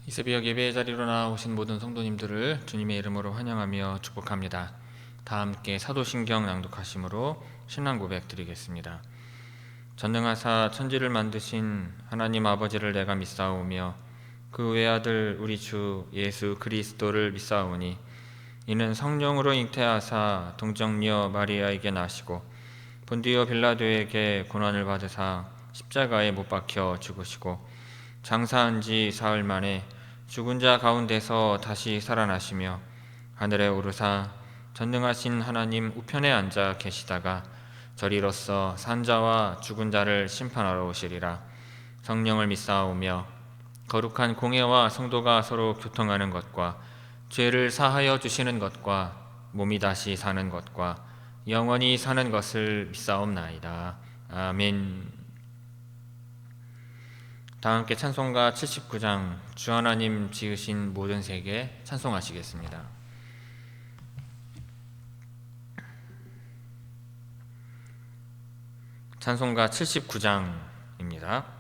이 새벽 예배의 자리로 나오신 모든 성도님들을 주님의 이름으로 환영하며 축복합니다. 다 함께 사도신경 낭독하심으로 신앙 고백 드리겠습니다. 전능하사 천지를 만드신 하나님 아버지를 내가 믿사오며 그 외아들 우리 주 예수 그리스도를 믿사오니 이는 성령으로 잉태하사 동정녀 마리아에게 나시고 본디오 빌라도에게 고난을 받으사 십자가에 못 박혀 죽으시고 장사한 지 사흘 만에 죽은 자 가운데서 다시 살아나시며 하늘에 오르사 전능하신 하나님 우편에 앉아 계시다가 저리로서 산자와 죽은 자를 심판하러 오시리라. 성령을 믿사오며 거룩한 공회와 성도가 서로 교통하는 것과 죄를 사하여 주시는 것과 몸이 다시 사는 것과 영원히 사는 것을 믿사옵나이다. 아멘. 다 함께 찬송가 79장 주 하나님 지으신 모든 세계 찬송하시겠습니다. 찬송가 79장입니다.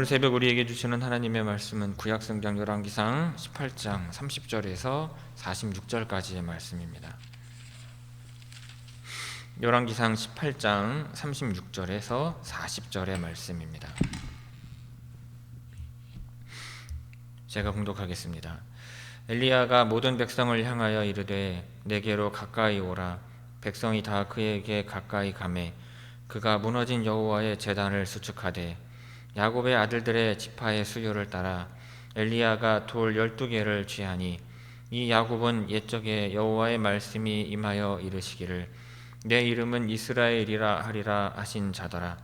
오늘 새벽 우리에게 주시는 하나님의 말씀은 구약성경 열왕기상 18장 30절에서 46절까지의 말씀입니다. 열왕기상 18장 36절에서 40절의 말씀입니다. 제가 봉독하겠습니다. 엘리야가 모든 백성을 향하여 이르되 내게로 가까이 오라. 백성이 다 그에게 가까이 가매 그가 무너진 여호와의 제단을 수축하되 야곱의 아들들의 지파의 수요를 따라 엘리야가 돌 12개를 취하니 이 야곱은 옛적에 여호와의 말씀이 임하여 이르시기를 내 이름은 이스라엘이라 하리라 하신 자더라.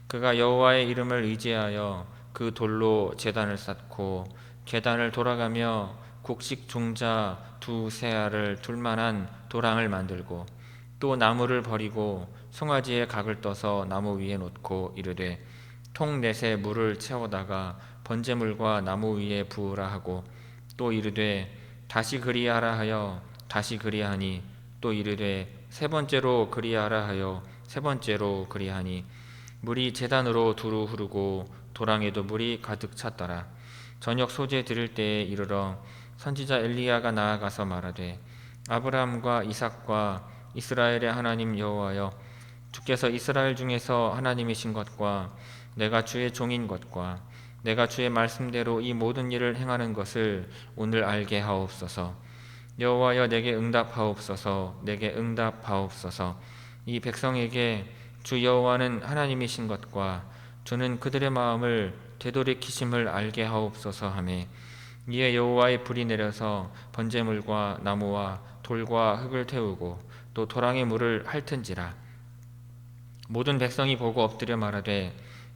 그가 여호와의 이름을 의지하여 그 돌로 제단을 쌓고 계단을 돌아가며 곡식 종자 두 세알을 둘 만한 도랑을 만들고 또 나무를 버리고 송아지의 각을 떠서 나무 위에 놓고 이르되 통 넷에 물을 채워다가 번제물과 나무 위에 부으라 하고 또 이르되 다시 그리하라 하여 다시 그리하니 또 이르되 세 번째로 그리하라 하여 세 번째로 그리하니 물이 제단으로 두루 흐르고 도랑에도 물이 가득 찼더라. 저녁 소재 드릴 때에 이르러 선지자 엘리야가 나아가서 말하되 아브라함과 이삭과 이스라엘의 하나님 여호와여 주께서 이스라엘 중에서 하나님이신 것과 내가 주의 종인 것과 내가 주의 말씀대로 이 모든 일을 행하는 것을 오늘 알게 하옵소서. 여호와여 내게 응답하옵소서. 내게 응답하옵소서. 이 백성에게 주 여호와는 하나님이신 것과 주는 그들의 마음을 되돌이키심을 알게 하옵소서 하매 이에 여호와의 불이 내려서 번제물과 나무와 돌과 흙을 태우고 또 도랑의 물을 핥은지라. 모든 백성이 보고 엎드려 말하되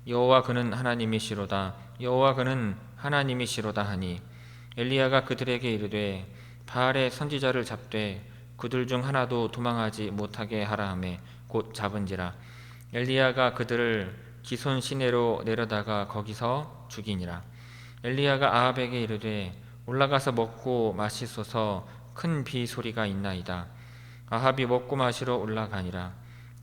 여호와 그는 하나님이시로다. 여호와 그는 하나님이시로다 하니 엘리야가 그들에게 이르되 바알의 선지자를 잡되 그들 중 하나도 도망하지 못하게 하라 하매 곧 잡은지라. 엘리야가 그들을 기손 시내로 내려다가 거기서 죽이니라. 엘리야가 아합에게 이르되 올라가서 먹고 마시소서. 큰 비 소리가 있나이다. 아합이 먹고 마시러 올라가니라.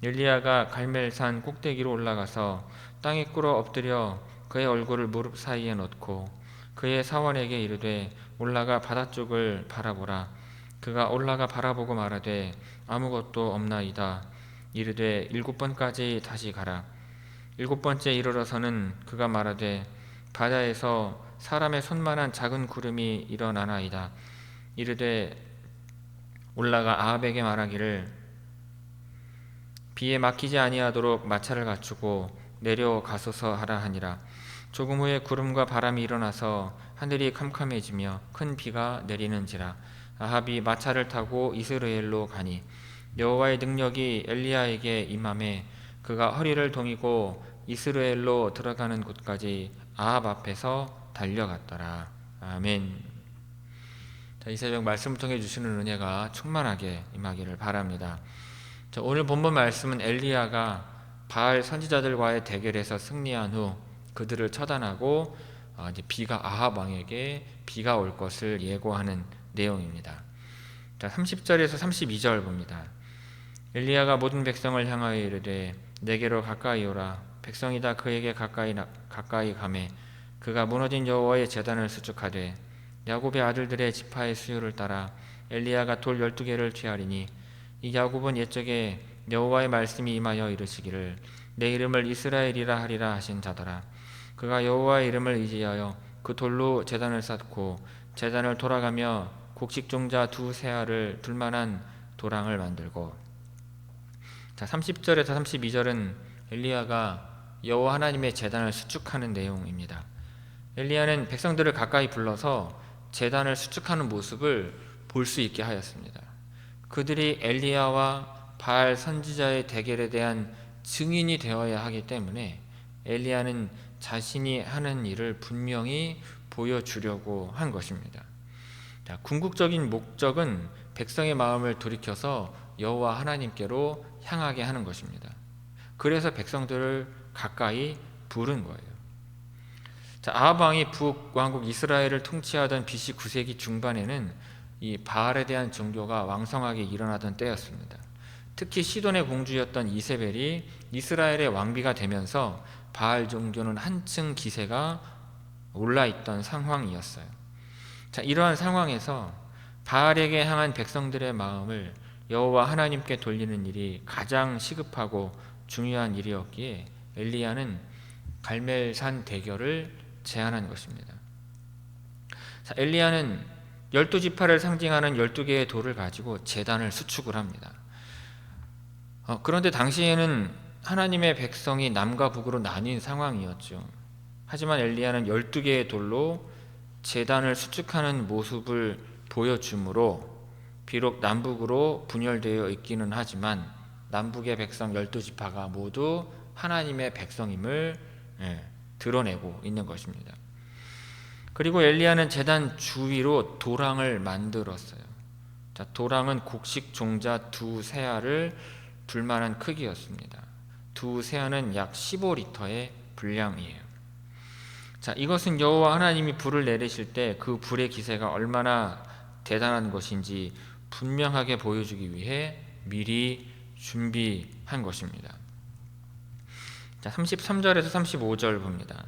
엘리야가 갈멜산 꼭대기로 올라가서 땅에 꿇어 엎드려 그의 얼굴을 무릎 사이에 넣고 그의 사원에게 이르되 올라가 바다 쪽을 바라보라. 그가 올라가 바라보고 말하되 아무것도 없나이다. 이르되 7번까지 다시 가라. 7번째 이르러서는 그가 말하되 바다에서 사람의 손만한 작은 구름이 일어나나이다. 이르되 올라가 아합에게 말하기를 비에 막히지 아니하도록 마차를 갖추고 내려가소서 하라 하니라. 조금 후에 구름과 바람이 일어나서 하늘이 캄캄해지며 큰 비가 내리는지라. 아합이 마차를 타고 이스라엘로 가니 여호와의 능력이 엘리야에게 임함에 그가 허리를 동이고 이스라엘로 들어가는 곳까지 아합 앞에서 달려갔더라. 아멘. 자, 이 새벽 말씀을 통해 주시는 은혜가 충만하게 임하기를 바랍니다. 자, 오늘 본문 말씀은 엘리야가 바알 선지자들과의 대결에서 승리한 후 그들을 처단하고 이제 비가 아합 왕에게 비가 올 것을 예고하는 내용입니다. 자, 30절에서 32절 봅니다. 엘리야가 모든 백성을 향하여 이르되 내게로 가까이 오라. 백성이 다 그에게 가까이 가매 그가 무너진 여호와의 제단을 수축하되 야곱의 아들들의 지파의 수요를 따라 엘리야가 돌 12개를 취하리니 이 야곱은 옛적에 여호와의 말씀이 임하여 이르시기를 내 이름을 이스라엘이라 하리라 하신 자더라. 그가 여호와의 이름을 의지하여 그 돌로 제단을 쌓고 제단을 돌아가며 곡식 종자 두 세알을 둘 만한 도랑을 만들고. 자, 30절에서 32절은 엘리야가 여호와 하나님의 제단을 수축하는 내용입니다. 엘리야는 백성들을 가까이 불러서 제단을 수축하는 모습을 볼 수 있게 하였습니다. 그들이 엘리야와 바알 선지자의 대결에 대한 증인이 되어야 하기 때문에 엘리야는 자신이 하는 일을 분명히 보여주려고 한 것입니다. 자, 궁극적인 목적은 백성의 마음을 돌이켜서 여호와 하나님께로 향하게 하는 것입니다. 그래서 백성들을 가까이 부른 거예요. 자, 아합 왕이 북왕국 이스라엘을 통치하던 BC 9세기 중반에는 이 바알에 대한 종교가 왕성하게 일어나던 때였습니다. 특히 시돈의 공주였던 이세벨이 이스라엘의 왕비가 되면서 바알 종교는 한층 기세가 올라있던 상황이었어요. 자, 이러한 상황에서 바알에게 향한 백성들의 마음을 여호와 하나님께 돌리는 일이 가장 시급하고 중요한 일이었기에 엘리야는 갈멜산 대결을 제안한 것입니다. 자, 엘리야는 12지파를 상징하는 12개의 돌을 가지고 제단을 수축을 합니다. 그런데 당시에는 하나님의 백성이 남과 북으로 나뉜 상황이었죠. 하지만 엘리야는 12개의 돌로 제단을 수축하는 모습을 보여주므로 비록 남북으로 분열되어 있기는 하지만 남북의 백성 12지파가 모두 하나님의 백성임을 드러내고 있는 것입니다. 그리고 엘리야는 제단 주위로 도랑을 만들었어요. 자, 도랑은 곡식 종자 2세알을 둘 만한 크기였습니다. 2세알은 약 15리터의 분량이에요. 자, 이것은 여호와 하나님이 불을 내리실 때 그 불의 기세가 얼마나 대단한 것인지 분명하게 보여주기 위해 미리 준비한 것입니다. 자, 33절에서 35절 봅니다.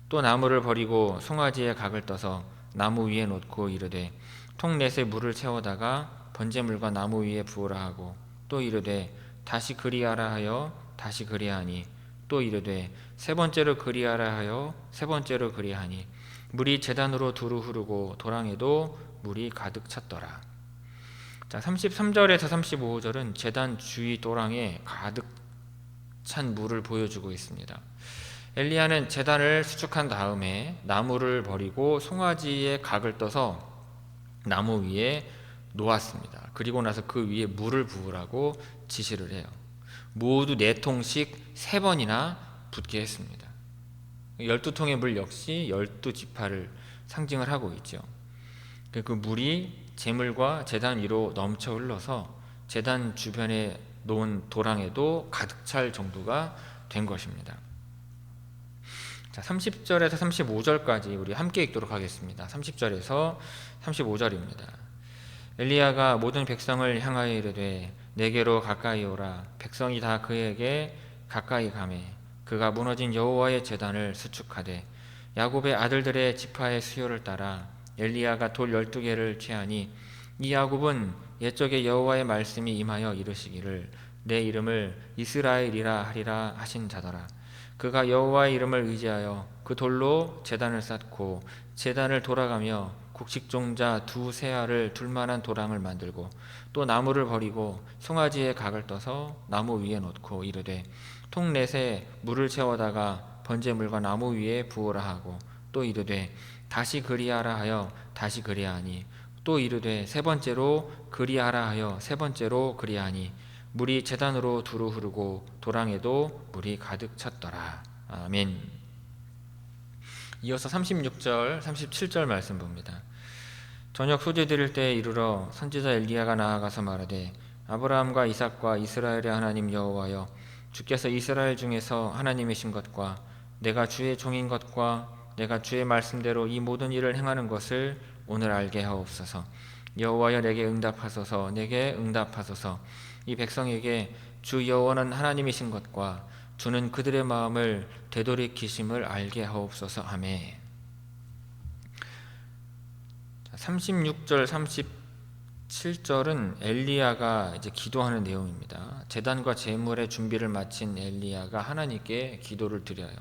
또 나무를 버리고 송아지의 각을 떠서 나무 위에 놓고 이르되 통 넷에 물을 채워다가 번제물과 나무 위에 부으라 하고 또 이르되 다시 그리하라 하여 다시 그리하니 또 이르되 세 번째로 그리하라 하여 세 번째로 그리하니 물이 제단으로 두루 흐르고 도랑에도 물이 가득 찼더라. 자, 33절에서 35절은 제단 주위 도랑에 가득 찬 물을 보여주고 있습니다. 엘리야는 제단을 수축한 다음에 나무를 버리고 송아지의 각을 떠서 나무 위에 놓았습니다. 그리고 나서 그 위에 물을 부으라고 지시를 해요. 모두 4통씩 3번이나 붓게 했습니다. 12통의 물 역시 12지파를 상징을 하고 있죠. 그 물이 제물과 제단 위로 넘쳐 흘러서 제단 주변에 놓은 도랑에도 가득 찰 정도가 된 것입니다. 자, 30절에서 35절까지 우리 함께 읽도록 하겠습니다. 30절에서 35절입니다. 엘리야가 모든 백성을 향하여 이르되 내게로 가까이 오라. 백성이 다 그에게 가까이 가매 그가 무너진 여호와의 제단을 수축하되 야곱의 아들들의 지파의 수요를 따라 엘리야가 돌 12개를 취하니 이 야곱은 옛적에 여호와의 말씀이 임하여 이르시기를 내 이름을 이스라엘이라 하리라 하신 자더라. 그가 여호와의 이름을 의지하여 그 돌로 제단을 쌓고 제단을 돌아가며 곡식종자 2세알을 둘 만한 도랑을 만들고 또 나무를 버리고 송아지의 각을 떠서 나무 위에 놓고 이르되 통 넷에 물을 채워다가 번제물과 나무 위에 부으라 하고 또 이르되 다시 그리하라 하여 다시 그리하니 또 이르되 세 번째로 그리하라 하여 세 번째로 그리하니 물이 제단으로 두루 흐르고 도랑에도 물이 가득 찼더라. 아멘. 이어서 36절, 37절 말씀 봅니다. 저녁 소재 드릴 때에 이르러 선지자 엘리야가 나아가서 말하되 아브라함과 이삭과 이스라엘의 하나님 여호와여 주께서 이스라엘 중에서 하나님이신 것과 내가 주의 종인 것과 내가 주의 말씀대로 이 모든 일을 행하는 것을 오늘 알게 하옵소서. 여호와여 내게 응답하소서. 내게 응답하소서. 이 백성에게 주 여호와는 하나님이신 것과 주는 그들의 마음을 되돌이키심을 알게 하옵소서. 아멘. 36절 37절은 엘리야가 이제 기도하는 내용입니다. 제단과 제물의 준비를 마친 엘리야가 하나님께 기도를 드려요.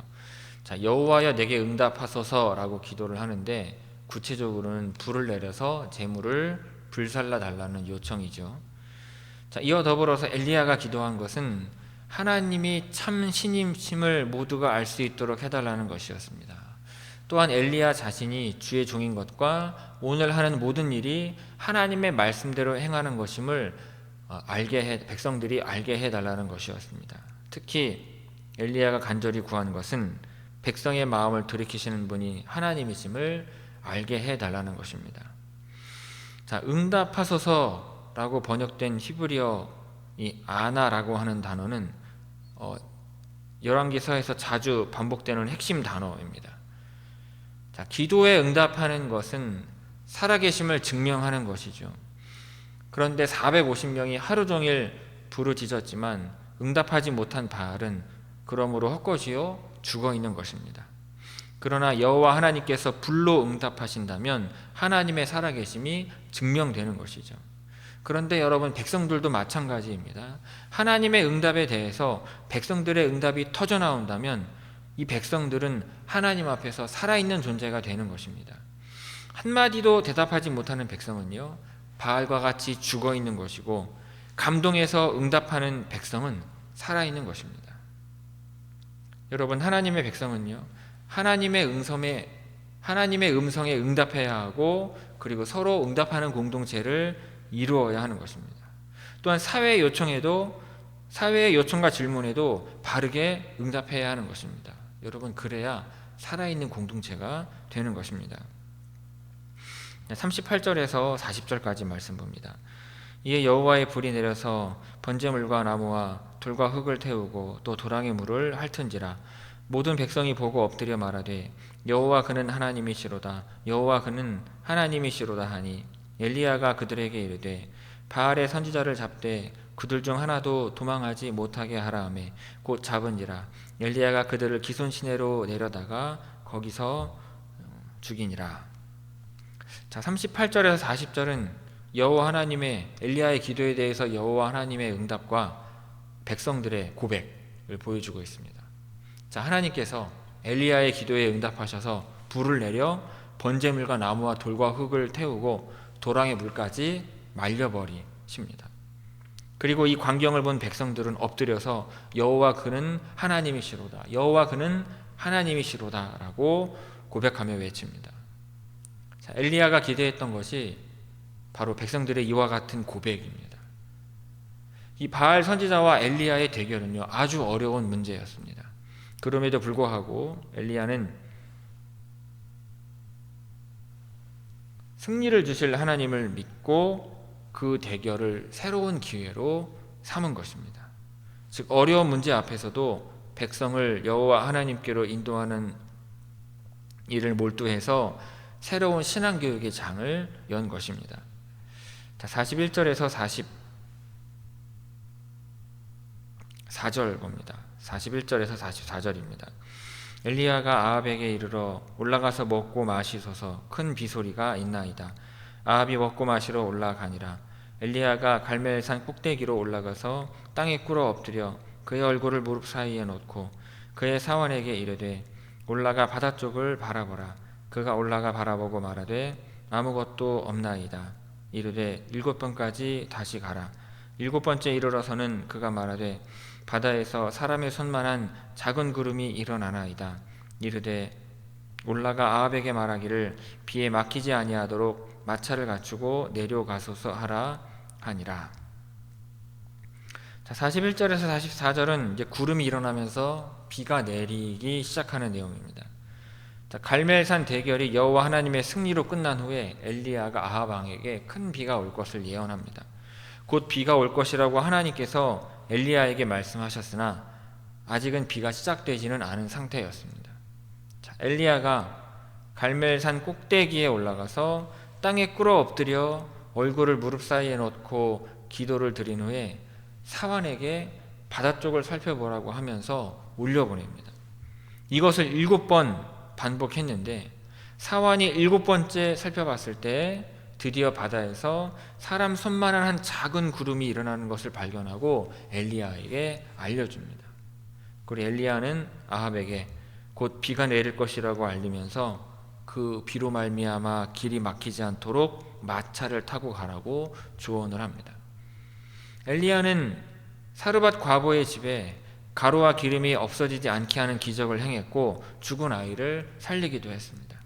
자, 여호와여 내게 응답하소서라고 기도를 하는데 구체적으로는 불을 내려서 제물을 불살라 달라는 요청이죠. 자, 이어 더불어서 엘리야가 기도한 것은 하나님이 참 신임심을 모두가 알 수 있도록 해달라는 것이었습니다. 또한 엘리야 자신이 주의 종인 것과 오늘 하는 모든 일이 하나님의 말씀대로 행하는 것임을 백성들이 알게 해달라는 것이었습니다. 특히 엘리야가 간절히 구한 것은 백성의 마음을 돌이키시는 분이 하나님이심을 알게 해달라는 것입니다. 자, 응답하소서라고 번역된 히브리어 이 아나라고 하는 단어는 열왕기서에서 자주 반복되는 핵심 단어입니다. 자, 기도에 응답하는 것은 살아계심을 증명하는 것이죠. 그런데 450명이 하루 종일 부르짖었지만 응답하지 못한 바알은 그러므로 헛것이요 죽어 있는 것입니다. 그러나 여호와 하나님께서 불로 응답하신다면 하나님의 살아계심이 증명되는 것이죠. 그런데 여러분, 백성들도 마찬가지입니다. 하나님의 응답에 대해서 백성들의 응답이 터져 나온다면 이 백성들은 하나님 앞에서 살아있는 존재가 되는 것입니다. 한마디도 대답하지 못하는 백성은요, 바알과 같이 죽어 있는 것이고, 감동해서 응답하는 백성은 살아있는 것입니다. 여러분, 하나님의 백성은요, 하나님의 음성에 응답해야 하고, 그리고 서로 응답하는 공동체를 이루어야 하는 것입니다. 또한 사회의 요청과 질문에도 바르게 응답해야 하는 것입니다. 여러분, 그래야 살아있는 공동체가 되는 것입니다. 38절에서 40절까지 말씀 봅니다. 이에 여호와의 불이 내려서 번제물과 나무와 돌과 흙을 태우고 또 도랑의 물을 핥은지라. 모든 백성이 보고 엎드려 말하되 여호와 그는 하나님이시로다, 여호와 그는 하나님이시로다 하니, 엘리야가 그들에게 이르되 바알의 선지자를 잡되 그들 중 하나도 도망하지 못하게 하라 하매 곧 잡은지라. 엘리야가 그들을 기손 시내로 내려다가 거기서 죽이니라. 자, 38절에서 40절은 여호와 하나님의, 엘리야의 기도에 대해서 여호와 하나님의 응답과 백성들의 고백을 보여주고 있습니다. 자, 하나님께서 엘리야의 기도에 응답하셔서 불을 내려 번제물과 나무와 돌과 흙을 태우고 도랑의 물까지 말려버리십니다. 그리고 이 광경을 본 백성들은 엎드려서 여호와 그는 하나님이시로다, 여호와 그는 하나님이시로다 라고 고백하며 외칩니다. 자, 엘리야가 기대했던 것이 바로 백성들의 이와 같은 고백입니다. 이 바알 선지자와 엘리야의 대결은요, 아주 어려운 문제였습니다. 그럼에도 불구하고 엘리야는 승리를 주실 하나님을 믿고 그 대결을 새로운 기회로 삼은 것입니다. 즉, 어려운 문제 앞에서도 백성을 여호와 하나님께로 인도하는 일을 몰두해서 새로운 신앙교육의 장을 연 것입니다. 41절에서 44절 봅니다. 41절에서 44절입니다. 엘리야가 아합에게 이르러 올라가서 먹고 마시소서, 큰 비소리가 있나이다. 아합이 먹고 마시러 올라가니라. 엘리야가 갈멜산 꼭대기로 올라가서 땅에 꿇어 엎드려 그의 얼굴을 무릎 사이에 놓고 그의 사원에게 이르되 올라가 바다 쪽을 바라보라. 그가 올라가 바라보고 말하되 아무것도 없나이다. 이르되 7번까지 다시 가라. 7번째 이르러서는 그가 말하되 바다에서 사람의 손만한 작은 구름이 일어나나이다. 이르되 올라가 아합에게 말하기를 비에 막히지 아니하도록 마차를 갖추고 내려가소서 하라 하니라. 자, 41절에서 44절은 이제 구름이 일어나면서 비가 내리기 시작하는 내용입니다. 자, 갈멜산 대결이 여호와 하나님의 승리로 끝난 후에 엘리야가 아합 왕에게 큰 비가 올 것을 예언합니다. 곧 비가 올 것이라고 하나님께서 엘리야에게 말씀하셨으나 아직은 비가 시작되지는 않은 상태였습니다. 자, 엘리야가 갈멜산 꼭대기에 올라가서 땅에 꿇어 엎드려 얼굴을 무릎 사이에 놓고 기도를 드린 후에 사환에게 바다 쪽을 살펴보라고 하면서 올려보냅니다. 이것을 7번 반복했는데 사환이 7번째 살펴봤을 때 드디어 바다에서 사람 손만한 한 작은 구름이 일어나는 것을 발견하고 엘리야에게 알려줍니다. 그리고 엘리야는 아합에게 곧 비가 내릴 것이라고 알리면서 그 비로 말미암아 길이 막히지 않도록 마차를 타고 가라고 조언을 합니다. 엘리야는 사르밧 과부의 집에 가루와 기름이 없어지지 않게 하는 기적을 행했고 죽은 아이를 살리기도 했습니다.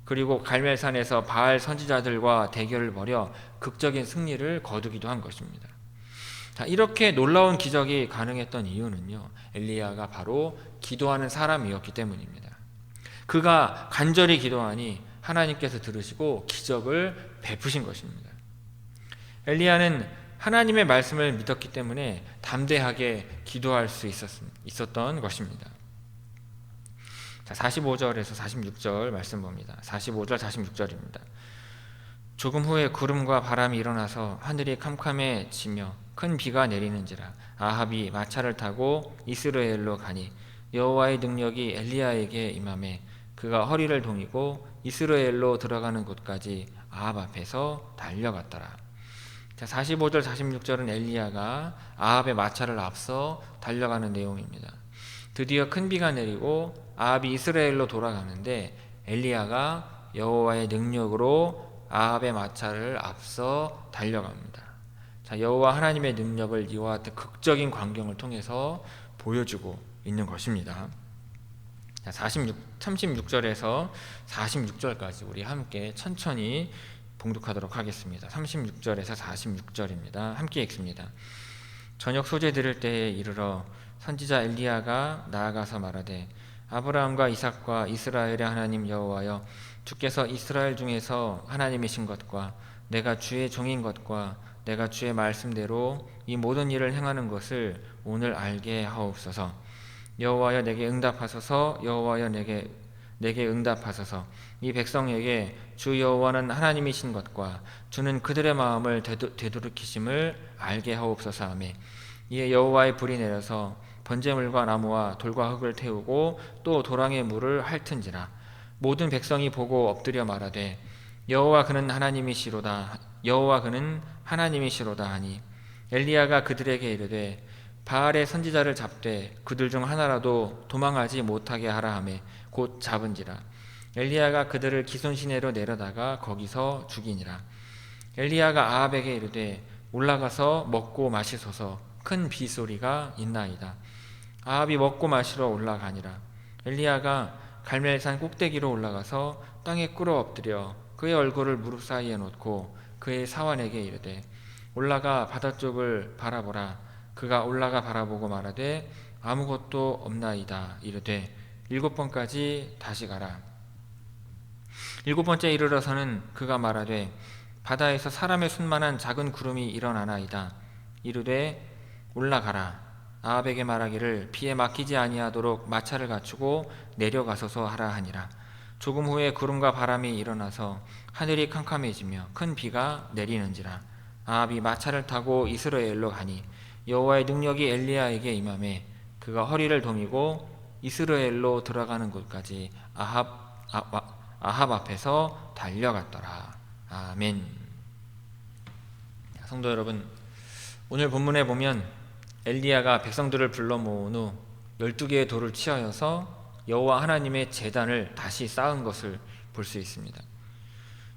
그리고 갈멜산에서 바알 선지자들과 대결을 벌여 극적인 승리를 거두기도 한 것입니다. 자, 이렇게 놀라운 기적이 가능했던 이유는요, 엘리야가 바로 기도하는 사람이었기 때문입니다. 그가 간절히 기도하니 하나님께서 들으시고 기적을 베푸신 것입니다. 엘리야는 하나님의 말씀을 믿었기 때문에 담대하게 기도할 수 있었던 것입니다. 자, 45절에서 46절 말씀 봅니다. 45절 46절입니다. 조금 후에 구름과 바람이 일어나서 하늘이 캄캄해지며 큰 비가 내리는지라. 아합이 마차를 타고 이스라엘로 가니 여호와의 능력이 엘리야에게 임하매 그가 허리를 동이고 이스라엘로 들어가는 곳까지 아합 앞에서 달려갔더라. 자, 45절 46절은 엘리야가 아합의 마차를 앞서 달려가는 내용입니다. 드디어 큰 비가 내리고 아합이 이스라엘로 돌아가는데 엘리야가 여호와의 능력으로 아합의 마차를 앞서 달려갑니다. 자, 여호와 하나님의 능력을 이와 같은 극적인 광경을 통해서 보여주고 있는 것입니다. 자, 36절에서 46절까지 우리 함께 천천히 봉독하도록 하겠습니다. 36절에서 46절입니다. 함께 읽습니다. 저녁 소재 들을 때에 이르러 선지자 엘리야가 나아가서 말하되 아브라함과 이삭과 이스라엘의 하나님 여호와여, 주께서 이스라엘 중에서 하나님이신 것과 내가 주의 종인 것과 내가 주의 말씀대로 이 모든 일을 행하는 것을 오늘 알게 하옵소서. 여호와여 내게 응답하소서. 여호와여 내게 응답하소서. 이 백성에게 주 여호와는 하나님이신 것과 주는 그들의 마음을 되돌이키심을 알게 하옵소서 하매, 이에 여호와의 불이 내려서 번제물과 나무와 돌과 흙을 태우고 또 도랑의 물을 핥은지라. 모든 백성이 보고 엎드려 말하되 여호와 그는 하나님이시로다. 여호와 그는 하나님이시로다 하니, 엘리야가 그들에게 이르되 바알의 선지자를 잡되 그들 중 하나라도 도망하지 못하게 하라 하매 곧 잡은지라. 엘리야가 그들을 기손 시내로 내려다가 거기서 죽이니라. 엘리야가 아합에게 이르되 올라가서 먹고 마시소서. 큰 비소리가 있나이다. 아합이 먹고 마시러 올라가니라. 엘리야가 갈멜산 꼭대기로 올라가서 땅에 꿇어 엎드려 그의 얼굴을 무릎 사이에 놓고 그의 사환에게 이르되 올라가 바다 쪽을 바라보라. 그가 올라가 바라보고 말하되 아무것도 없나이다. 이르되 7번까지 다시 가라. 7번째 이르러서는 그가 말하되 바다에서 사람의 손만한 작은 구름이 일어나나이다. 이르되 올라가라. 아합에게 말하기를 비에 막히지 아니하도록 마차를 갖추고 내려가소서 하라 하니라. 조금 후에 구름과 바람이 일어나서 하늘이 캄캄해지며 큰 비가 내리는지라. 아합이 마차를 타고 이스라엘로 가니 여호와의 능력이 엘리야에게 임하매 그가 허리를 동이고 이스라엘로 들어가는 곳까지 아합 앞에서 달려갔더라. 아멘. 성도 여러분, 오늘 본문에 보면 엘리야가 백성들을 불러 모은 후 12개의 돌을 취하여서 여호와 하나님의 제단을 다시 쌓은 것을 볼 수 있습니다.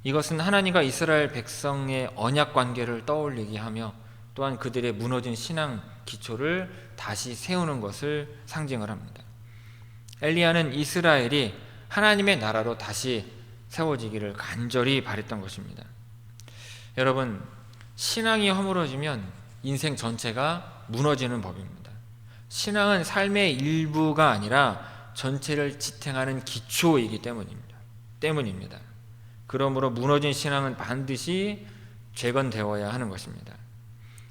이것은 하나님과 이스라엘 백성의 언약 관계를 떠올리게 하며 또한 그들의 무너진 신앙 기초를 다시 세우는 것을 상징을 합니다. 엘리야는 이스라엘이 하나님의 나라로 다시 세워지기를 간절히 바랬던 것입니다. 여러분, 신앙이 허물어지면 인생 전체가 무너지는 법입니다. 신앙은 삶의 일부가 아니라 전체를 지탱하는 기초이기 때문입니다. 그러므로 무너진 신앙은 반드시 재건되어야 하는 것입니다.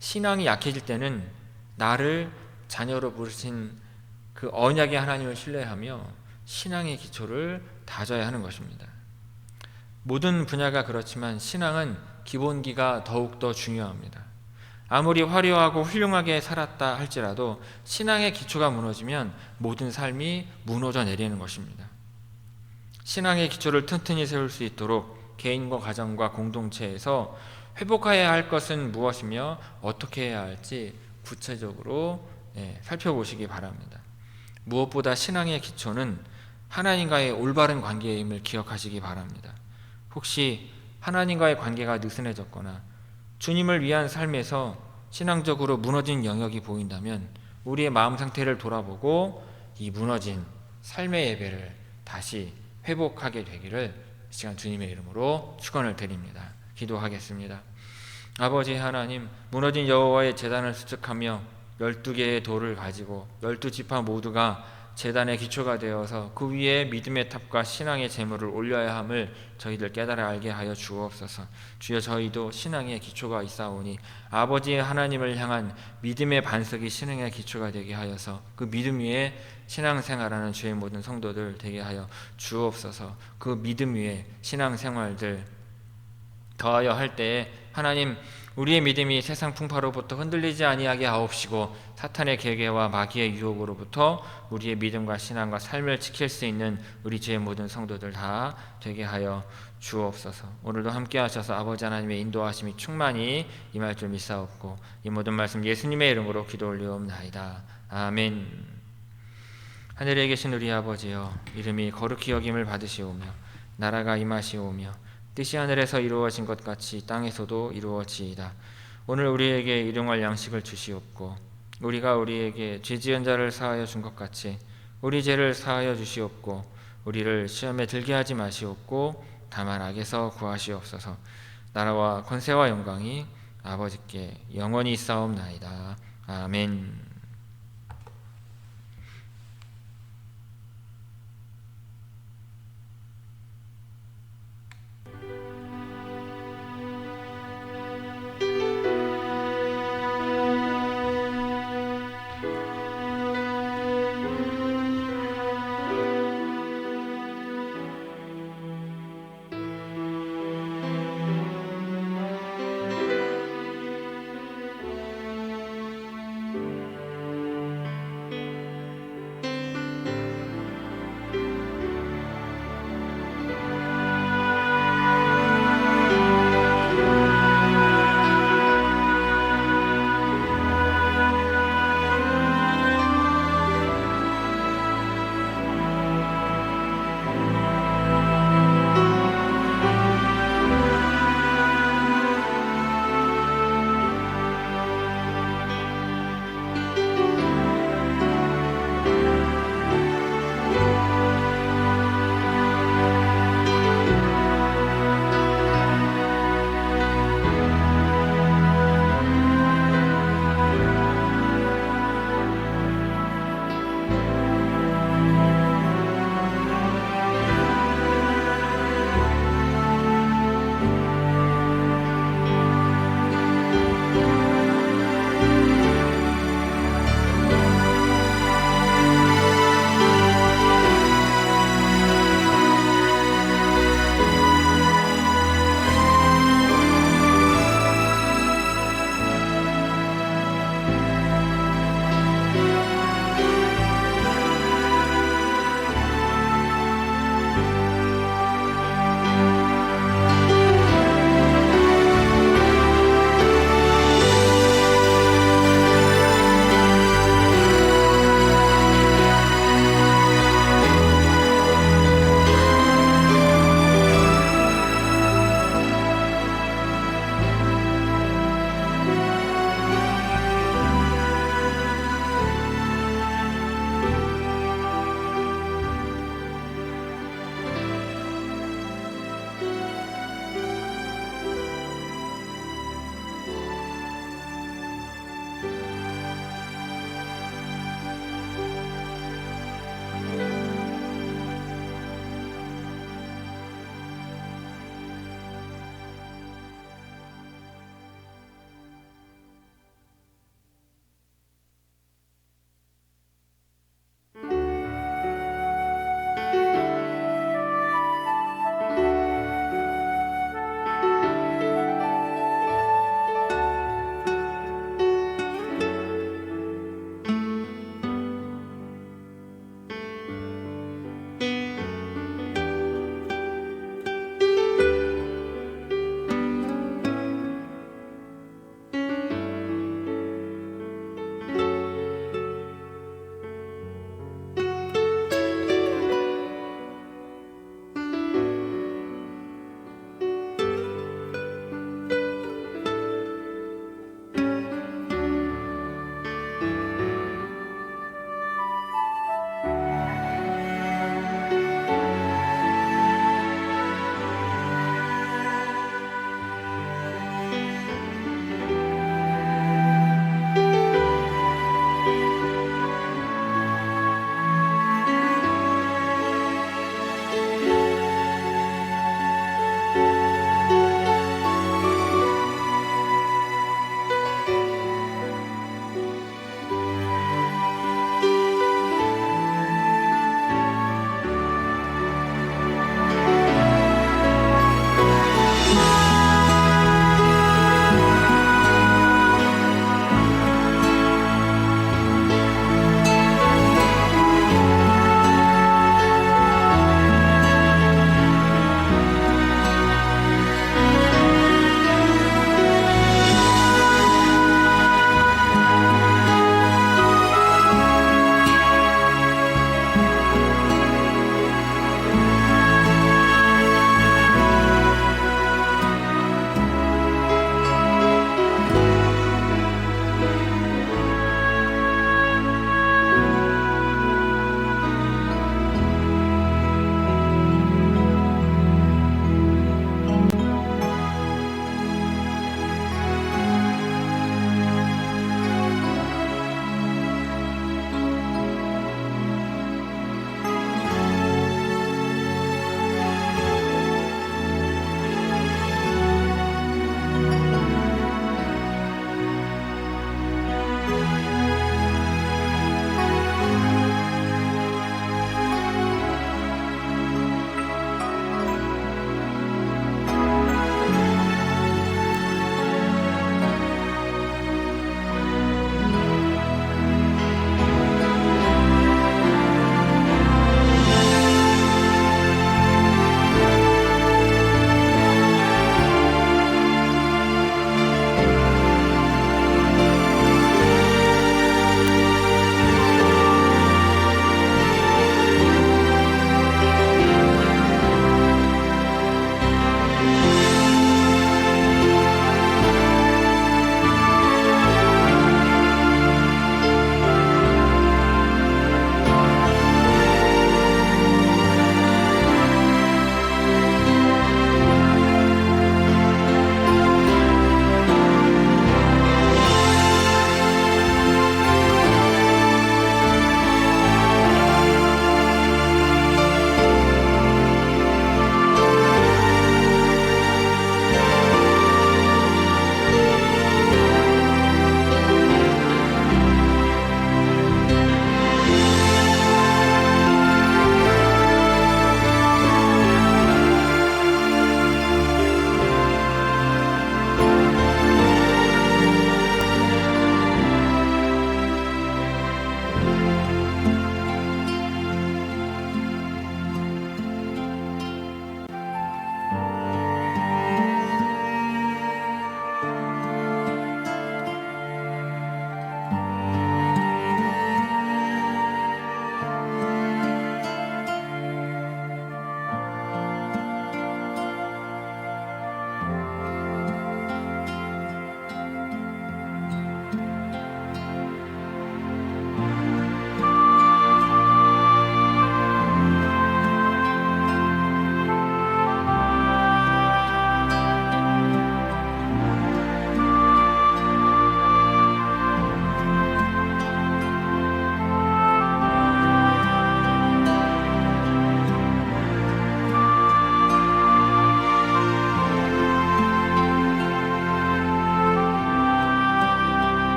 신앙이 약해질 때는 나를 자녀로 부르신 그 언약의 하나님을 신뢰하며 신앙의 기초를 다져야 하는 것입니다. 모든 분야가 그렇지만 신앙은 기본기가 더욱더 중요합니다. 아무리 화려하고 훌륭하게 살았다 할지라도 신앙의 기초가 무너지면 모든 삶이 무너져 내리는 것입니다. 신앙의 기초를 튼튼히 세울 수 있도록 개인과 가정과 공동체에서 회복해야 할 것은 무엇이며 어떻게 해야 할지 구체적으로 살펴보시기 바랍니다. 무엇보다 신앙의 기초는 하나님과의 올바른 관계임을 기억하시기 바랍니다. 혹시 하나님과의 관계가 느슨해졌거나 주님을 위한 삶에서 신앙적으로 무너진 영역이 보인다면 우리의 마음 상태를 돌아보고 이 무너진 삶의 예배를 다시 회복하게 되기를 이 시간 주님의 이름으로 축원을 드립니다. 기도하겠습니다. 아버지 하나님, 무너진 여호와의 제단을 수축하며 12개의 돌을 가지고 12지파 모두가 제단의 기초가 되어서 그 위에 믿음의 탑과 신앙의 제물을 올려야 함을 저희들 깨달아 알게 하여 주옵소서. 주여, 저희도 신앙의 기초가 있사오니 아버지 하나님을 향한 믿음의 반석이 신앙의 기초가 되게 하여서 그 믿음 위에 신앙생활하는 주의 모든 성도들 되게 하여 주옵소서. 그 믿음 위에 신앙생활들 더하여 할 때에 하나님, 우리의 믿음이 세상 풍파로부터 흔들리지 아니하게 하옵시고 사탄의 계계와 마귀의 유혹으로부터 우리의 믿음과 신앙과 삶을 지킬 수 있는 우리 주의 모든 성도들 다 되게 하여 주옵소서. 오늘도 함께 하셔서 아버지 하나님의 인도하심이 충만히 임할 줄 믿사옵고 이 모든 말씀 예수님의 이름으로 기도 올리옵나이다. 아멘. 하늘에 계신 우리 아버지여, 이름이 거룩히 여김을 받으시오며 나라가 임하시오며 뜻이 하늘에서 이루어진 것 같이 땅에서도 이루어지이다. 오늘 우리에게 일용할 양식을 주시옵고 우리가 우리에게 죄 지은 자를 사하여 준 것 같이 우리 죄를 사하여 주시옵고 우리를 시험에 들게 하지 마시옵고 다만 악에서 구하시옵소서. 나라와 권세와 영광이 아버지께 영원히 있사옵나이다. 아멘.